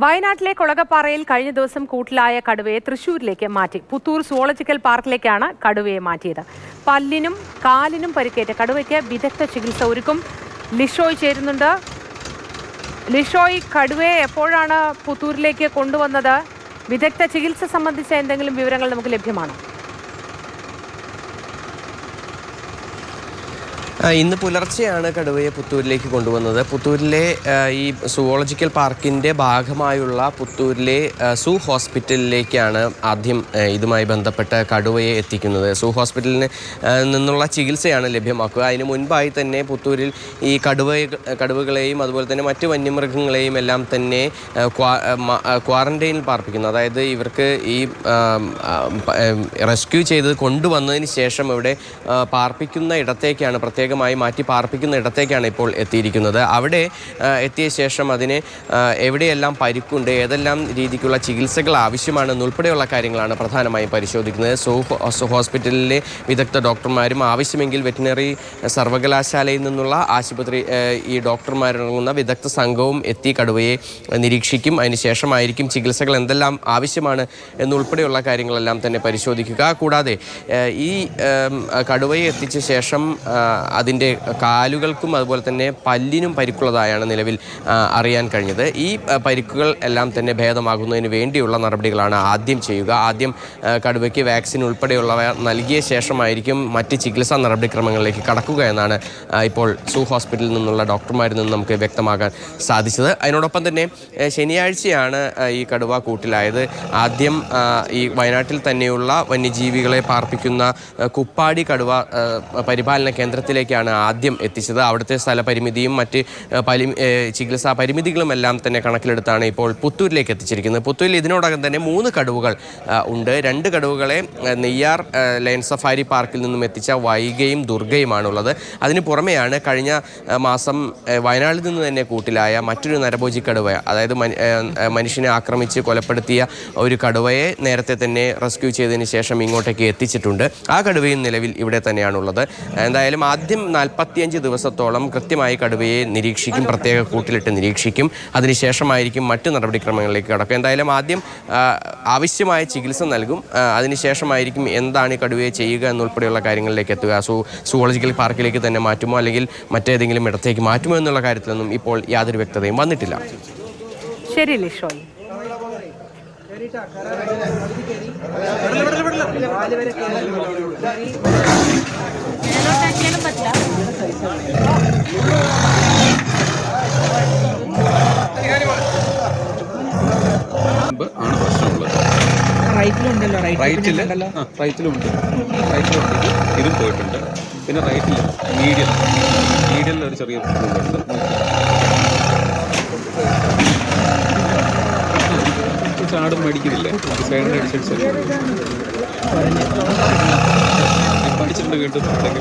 വയനാട്ടിലെ കൊളകപ്പാറയിൽ കഴിഞ്ഞ ദിവസം കൂട്ടിലായ കടുവയെ തൃശൂരിലേക്ക് മാറ്റി. പുത്തൂർ സുവോളജിക്കൽ പാർക്കിലേക്കാണ് കടുവയെ മാറ്റിയത്. പല്ലിനും കാലിനും പരിക്കേറ്റ കടുവയ്ക്ക് വിദഗ്ധ ചികിത്സ ഒരുക്കും. ലിഷോയ് ചേരുന്നുണ്ട്. ലിഷോയ്, കടുവയെ എപ്പോഴാണ് പുത്തൂരിലേക്ക് കൊണ്ടുവന്നത്? വിദഗ്ധ ചികിത്സ സംബന്ധിച്ച എന്തെങ്കിലും വിവരങ്ങൾ നമുക്ക് ലഭ്യമാണോ? ഇന്ന് പുലർച്ചെയാണ് കടുവയെ പുത്തൂരിലേക്ക് കൊണ്ടുവന്നത്. പുത്തൂരിലെ ഈ സുവോളജിക്കൽ പാർക്കിൻ്റെ ഭാഗമായുള്ള പുത്തൂരിലെ സൂ ഹോസ്പിറ്റലിലേക്കാണ് ആദ്യം ഇതുമായി ബന്ധപ്പെട്ട് കടുവയെ എത്തിക്കുന്നത്. സൂ ഹോസ്പിറ്റലിന് നിന്നുള്ള ചികിത്സയാണ് ലഭ്യമാക്കുക. അതിന് മുൻപായി തന്നെ പുത്തൂരിൽ ഈ കടുവകളെയും അതുപോലെ തന്നെ മറ്റ് വന്യമൃഗങ്ങളെയും എല്ലാം തന്നെ ക്വാറന്റൈനിൽ പാർപ്പിക്കുന്നു. അതായത് ഇവർക്ക് ഈ റെസ്ക്യൂ ചെയ്ത് കൊണ്ടുവന്നതിന് ശേഷം ഇവിടെ പാർപ്പിക്കുന്ന ഇടത്തേക്കാണ് പ്രത്യേകമായി മാറ്റി പാർപ്പിക്കുന്ന ഇടത്തേക്കാണ് ഇപ്പോൾ എത്തിയിരിക്കുന്നത്. അവിടെ എത്തിയ ശേഷം അതിന് എവിടെയെല്ലാം പരിക്കുണ്ട്, ഏതെല്ലാം രീതിക്കുള്ള ചികിത്സകൾ ആവശ്യമാണെന്നുൾപ്പെടെയുള്ള കാര്യങ്ങളാണ് പ്രധാനമായും പരിശോധിക്കുന്നത്. ഹോസ്പിറ്റലിലെ വിദഗ്ധ ഡോക്ടർമാരും ആവശ്യമെങ്കിൽ വെറ്റിനറി സർവകലാശാലയിൽ നിന്നുള്ള ആശുപത്രി ഈ ഡോക്ടർമാരടങ്ങുന്ന വിദഗ്ധ സംഘവും എത്തി കടുവയെ നിരീക്ഷിക്കും. അതിനുശേഷമായിരിക്കും ചികിത്സകൾ എന്തെല്ലാം ആവശ്യമാണ് എന്നുൾപ്പെടെയുള്ള കാര്യങ്ങളെല്ലാം തന്നെ പരിശോധിക്കുക. കൂടാതെ ഈ കടുവയെ എത്തിച്ച ശേഷം അതിൻ്റെ കാലുകൾക്കും അതുപോലെ തന്നെ പല്ലിനും പരിക്കുള്ളതായാണ് നിലവിൽ അറിയാൻ കഴിഞ്ഞത്. ഈ പരിക്കുകൾ എല്ലാം തന്നെ ഭേദമാകുന്നതിന് വേണ്ടിയുള്ള നടപടികളാണ് ആദ്യം ചെയ്യുക. ആദ്യം കടുവയ്ക്ക് വാക്സിൻ ഉൾപ്പെടെയുള്ളവ നൽകിയ ശേഷമായിരിക്കും മറ്റ് ചികിത്സാ നടപടിക്രമങ്ങളിലേക്ക് കടക്കുക എന്നാണ് ഇപ്പോൾ സൂ ഹോസ്പിറ്റലിൽ നിന്നുള്ള ഡോക്ടർമാരിൽ നിന്ന് നമുക്ക് വ്യക്തമാക്കാൻ സാധിച്ചത്. അതിനോടൊപ്പം തന്നെ ശനിയാഴ്ചയാണ് ഈ കടുവ കൂട്ടിലായത്. ആദ്യം ഈ വയനാട്ടിൽ തന്നെയുള്ള വന്യജീവികളെ പാർപ്പിക്കുന്ന കുപ്പാടി കടുവ പരിപാലന കേന്ദ്രത്തിലേക്കാണ് ആദ്യം എത്തിച്ചത്. അവിടുത്തെ സ്ഥലപരിമിതിയും മറ്റ് ചികിത്സാ പരിമിതികളും എല്ലാം തന്നെ കണക്കിലെടുത്താണ് ഇപ്പോൾ പുത്തൂരിലേക്ക് എത്തിച്ചിരിക്കുന്നത്. പുത്തൂരിൽ ഇതിനോടകം തന്നെ 3 കടുവകൾ ഉണ്ട്. 2 കടുവകളെ നെയ്യാർ ലയൺ സഫാരി പാർക്കിൽ നിന്നും എത്തിച്ച വൈഗയും ദുർഗയുമാണുള്ളത്. അതിന് പുറമെയാണ് കഴിഞ്ഞ മാസം വയനാട്ടിൽ നിന്ന് തന്നെ കൂട്ടിലായ മറ്റൊരു നരഭോജി കടുവ, അതായത് മനുഷ്യനെ ആക്രമിച്ച് കൊലപ്പെടുത്തിയ ഒരു കടുവയെ നേരത്തെ തന്നെ റെസ്ക്യൂ ചെയ്തതിന് ശേഷം ഇങ്ങോട്ടേക്ക് എത്തിച്ചിട്ടുണ്ട്. ആ കടുവയും നിലവിൽ ഇവിടെ തന്നെയാണുള്ളത്. എന്തായാലും ആദ്യം 45 ദിവസത്തോളം കൃത്യമായി കടുവയെ നിരീക്ഷിക്കും, പ്രത്യേക കൂട്ടിലിട്ട് നിരീക്ഷിക്കും. അതിനുശേഷമായിരിക്കും മറ്റു നടപടിക്രമങ്ങളിലേക്ക് കടക്കും. എന്തായാലും ആദ്യം ആവശ്യമായ ചികിത്സ നൽകും. അതിനുശേഷമായിരിക്കും എന്താണ് ഈ കടുവയെ ചെയ്യുക എന്നുൾപ്പെടെയുള്ള കാര്യങ്ങളിലേക്ക് എത്തുക. സുവോളജിക്കൽ പാർക്കിലേക്ക് തന്നെ മാറ്റുമോ അല്ലെങ്കിൽ മറ്റേതെങ്കിലും ഇടത്തേക്ക് മാറ്റുമോ എന്നുള്ള കാര്യത്തിലൊന്നും ഇപ്പോൾ യാതൊരു വ്യക്തതയും വന്നിട്ടില്ല. ശരി ലിഷോയ്. ആണ് പ്രശ്നമുള്ളത്. റൈറ്റിലുണ്ട്, ഇതും പോയിട്ടുണ്ട്. പിന്നെ മീഡിയലിൽ ഒരു ചെറിയ പ്രശ്നമുണ്ട്. ചാടും മേടിക്കുന്നില്ലേ, സൈഡിൽ അടിച്ചടിച്ച് പഠിച്ചിട്ടുണ്ട്. വീണ്ടും പോയിട്ട്